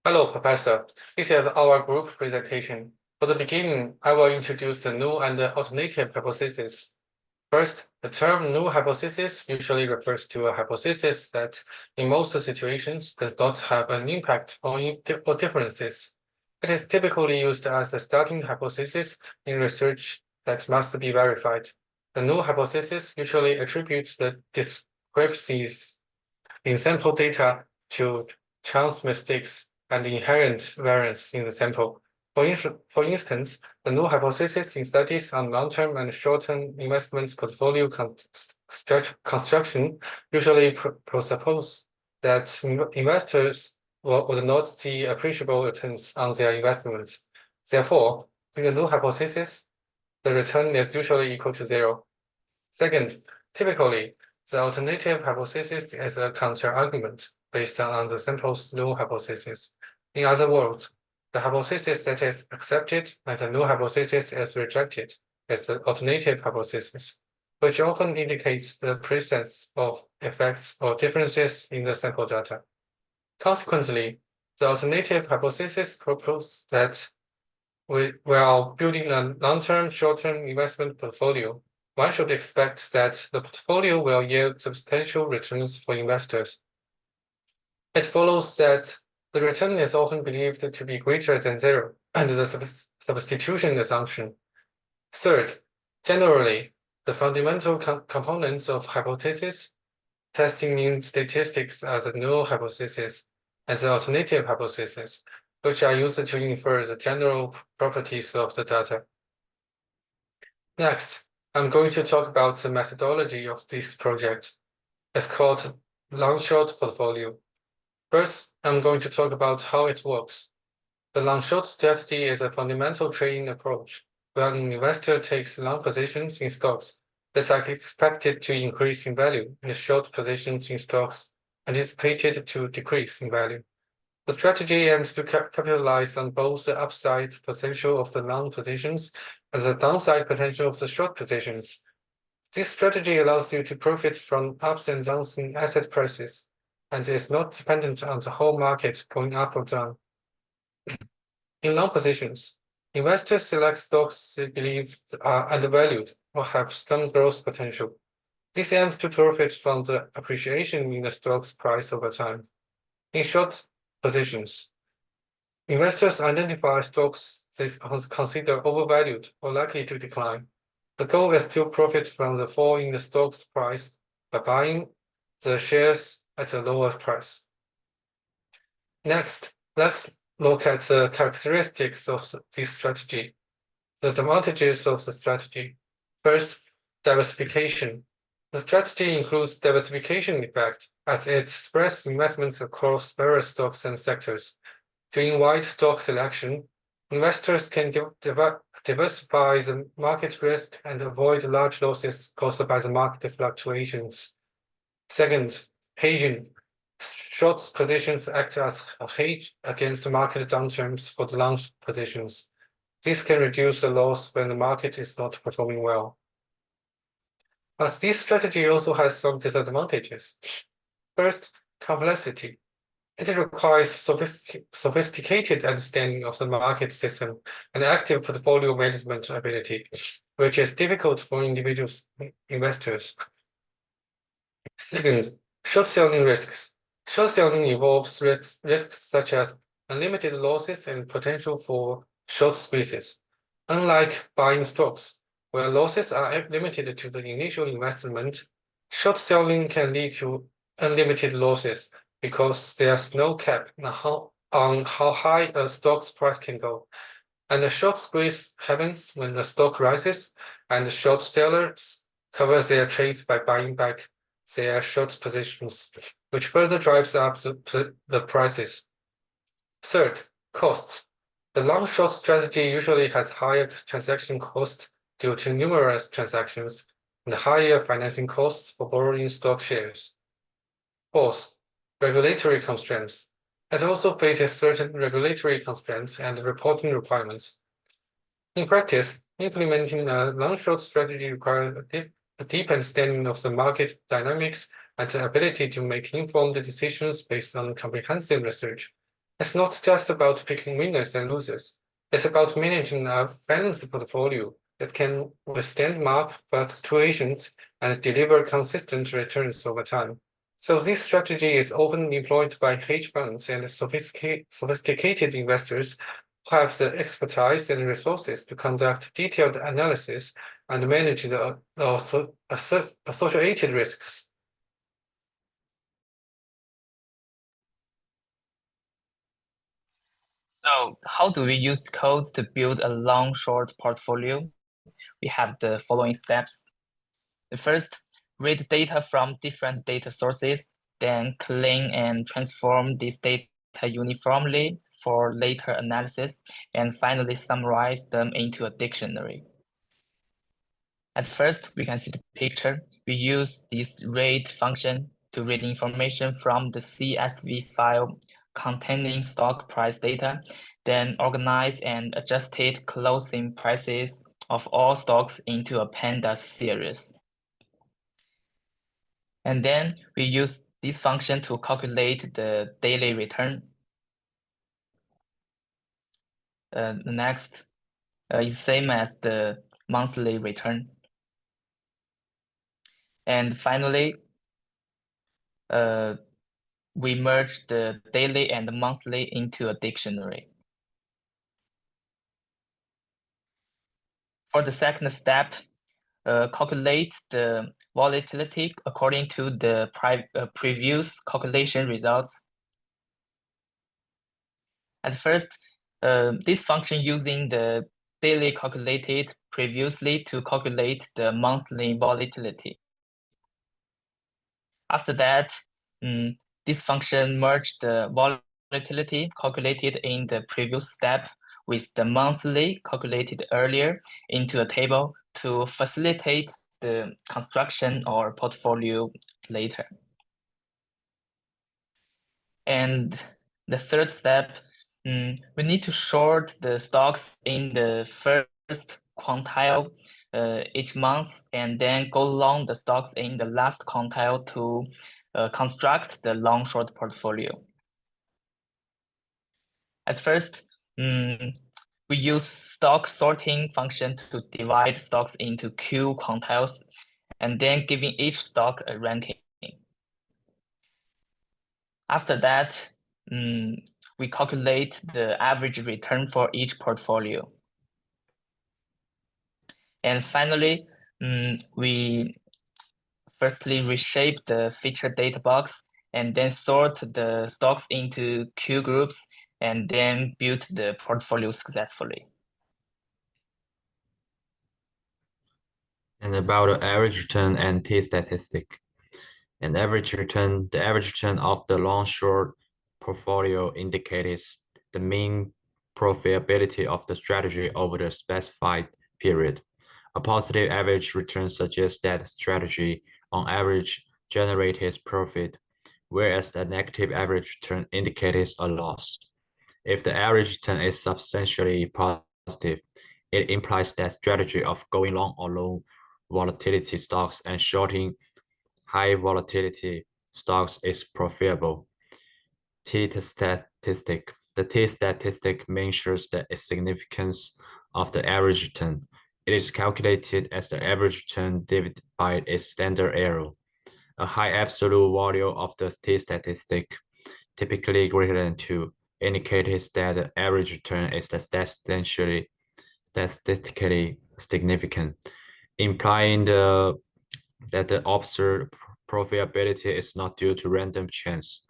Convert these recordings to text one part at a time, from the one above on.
Hello, Professor. This is our group presentation. For the beginning, I will introduce the null and the alternative hypothesis. First, the term null hypothesis usually refers to a hypothesis that, in most situations, does not have an impact on differences. It is typically used as a starting hypothesis in research that must be verified. The null hypothesis usually attributes the discrepancies in sample data to chance mistakes and inherent variance in the sample. For instance, the null hypothesis in studies on long-term and short-term investment portfolio construction usually presuppose that investors would not see appreciable returns on their investments. Therefore, in the null hypothesis, the return is usually equal to zero. Second, typically, the alternative hypothesis is a counterargument based on the sample's null hypothesis. In other words, the hypothesis that is accepted and the null hypothesis is rejected is the alternative hypothesis, which often indicates the presence of effects or differences in the sample data. Consequently, the alternative hypothesis proposes that while building a long-term, short-term investment portfolio, one should expect that the portfolio will yield substantial returns for investors. It follows that the return is often believed to be greater than zero under the substitution assumption. Third, generally, the fundamental components of hypothesis testing in statistics are the null hypothesis and the alternative hypothesis, which are used to infer the general properties of the data. Next, I'm going to talk about the methodology of this project. It's called long-short portfolio. First, I'm going to talk about how it works. The long-short strategy is a fundamental trading approach where an investor takes long positions in stocks that are expected to increase in value and short positions in stocks anticipated to decrease in value. The strategy aims to capitalize on both the upside potential of the long positions and the downside potential of the short positions. This strategy allows you to profit from ups and downs in asset prices and is not dependent on the whole market going up or down. In long positions, investors select stocks they believe are undervalued or have strong growth potential. This aims to profit from the appreciation in the stock's price over time. In short positions, investors identify stocks they consider overvalued or likely to decline. The goal is to profit from the fall in the stock's price by buying the shares at a lower price. Next, let's look at the characteristics of this strategy. The advantages of the strategy. First, diversification. The strategy includes diversification effect as it spreads investments across various stocks and sectors. Doing wide stock selection, investors can diversify the market risk and avoid large losses caused by the market fluctuations. Second, hedging. Short positions act as a hedge against market downturns for the long positions. This can reduce the loss when the market is not performing well. But this strategy also has some disadvantages. First, complexity. It requires sophisticated understanding of the market system and active portfolio management ability, which is difficult for individual investors. Second, short selling risks. Short selling involves risks such as unlimited losses and potential for short squeezes. Unlike buying stocks, where losses are limited to the initial investment, short selling can lead to unlimited losses because there's no cap on how high a stock's price can go. And the short squeeze happens when the stock rises and the short sellers cover their trades by buying back their short positions, which further drives up the prices. Third, costs. The long-short strategy usually has higher transaction costs due to numerous transactions and higher financing costs for borrowing stock shares. Fourth, regulatory constraints. It also faces certain regulatory constraints and reporting requirements. In practice, implementing a long-short strategy requires a deep understanding of the market dynamics and the ability to make informed decisions based on comprehensive research. It's not just about picking winners and losers. It's about managing a balanced portfolio that can withstand market fluctuations and deliver consistent returns over time. So this strategy is often employed by hedge funds and sophisticated investors who have the expertise and resources to conduct detailed analysis and manage the associated risks. So how do we use code to build a long-short portfolio? We have the following steps. The first, read data from different data sources, then clean and transform this data uniformly for later analysis, and finally summarize them into a dictionary. At first, we can see the picture. We use this read function to read information from the CSV file containing stock price data, then organize and adjusted closing prices of all stocks into a pandas series. And then we use this function to calculate the daily return. The next is same as the monthly return. And finally, we merge the daily and the monthly into a dictionary. For the second step, calculate the volatility according to the previous calculation results. At first, this function using the daily calculated previously to calculate the monthly volatility. After that, this function merged the volatility calculated in the previous step with the monthly calculated earlier into a table to facilitate the construction or portfolio later. And the third step, we need to short the stocks in the first quantile each month, and then go long the stocks in the last quantile to construct the long short portfolio. At first, we use stock sorting function to divide stocks into Q quantiles, and then giving each stock a ranking. After that, we calculate the average return for each portfolio. And finally, we firstly reshape the feature data box and then sort the stocks into Q groups and then build the portfolio successfully. And about the average return and T statistic. The average return of the long-short portfolio indicates the mean profitability of the strategy over the specified period. A positive average return suggests that the strategy, on average, generates profit, whereas the negative average return indicates a loss. If the average return is substantially positive, it implies that strategy of going long or low volatility stocks and shorting high volatility stocks is profitable. T statistic. The T statistic measures the significance of the average return. It is calculated as the average return divided by its standard error. A high absolute value of the T statistic, typically greater than 2, indicates that the average return is statistically significant, implying that the observed profitability is not due to random chance.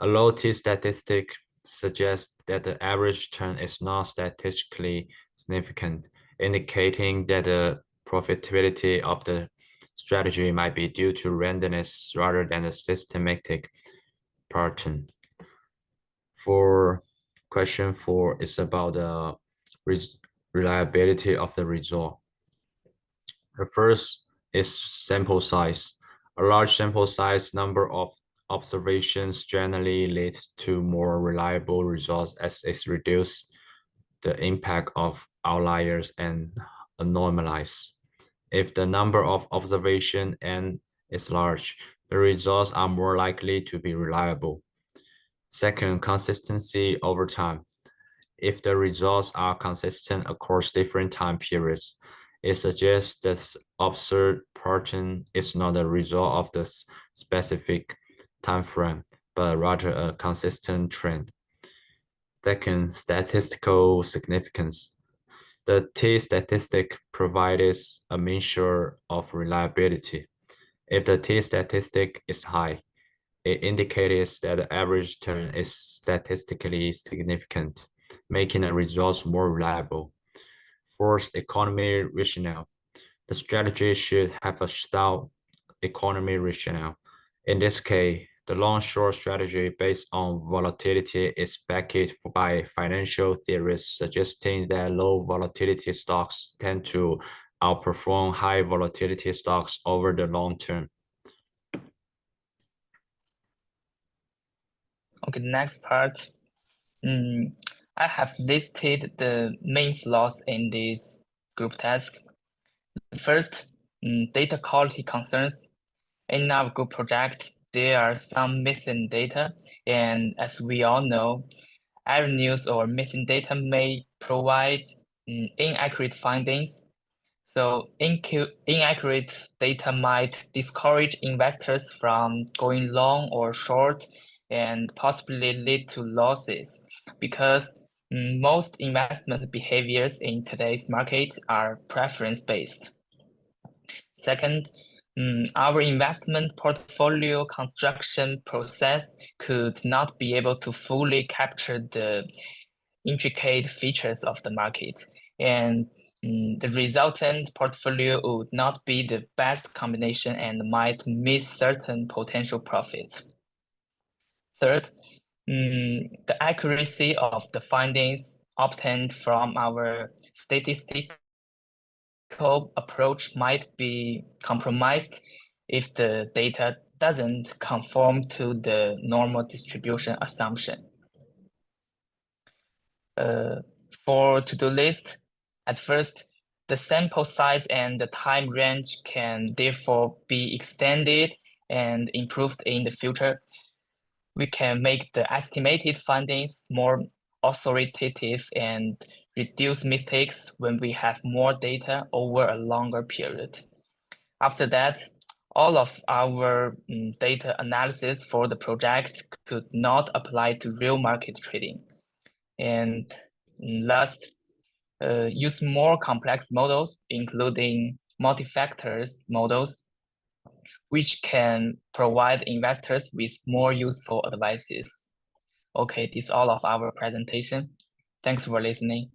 A low T statistic suggests that the average return is not statistically significant, indicating that the profitability of the strategy might be due to randomness rather than a systematic pattern. For question 4 is about the reliability of the result. The first is sample size. A large sample size number of observations generally leads to more reliable results as it reduces the impact of outliers and anomalies. If the number of observation n is large, the results are more likely to be reliable. Second, consistency over time. If the results are consistent across different time periods, it suggests that observed pattern is not a result of the specific time frame, but rather a consistent trend. Second, statistical significance. The t-statistic provides a measure of reliability. If the t-statistic is high, it indicates that the average return is statistically significant, making the results more reliable. Fourth, economy rationale. The strategy should have a stout economy rationale. In this case, the long-short strategy based on volatility is backed by financial theories suggesting that low volatility stocks tend to outperform high volatility stocks over the long term. Okay, next part. I have listed the main flaws in this group task. First, data quality concerns. In our group project, there are some missing data, and as we all know, error news or missing data may provide inaccurate findings. So inaccurate data might discourage investors from going long or short and possibly lead to losses because most investment behaviors in today's market are preference-based. Second, our investment portfolio construction process could not be able to fully capture the intricate features of the market, and the resultant portfolio would not be the best combination and might miss certain potential profits. Third, the accuracy of the findings obtained from our statistical approach might be compromised if the data doesn't conform to the normal distribution assumption. For to-do list, at first, the sample size and the time range can therefore be extended and improved in the future. We can make the estimated findings more authoritative and reduce mistakes when we have more data over a longer period. After that, all of our data analysis for the project could not apply to real market trading. And last, use more complex models, including multi-factors models, which can provide investors with more useful advices. Okay, this is all of our presentation. Thanks for listening.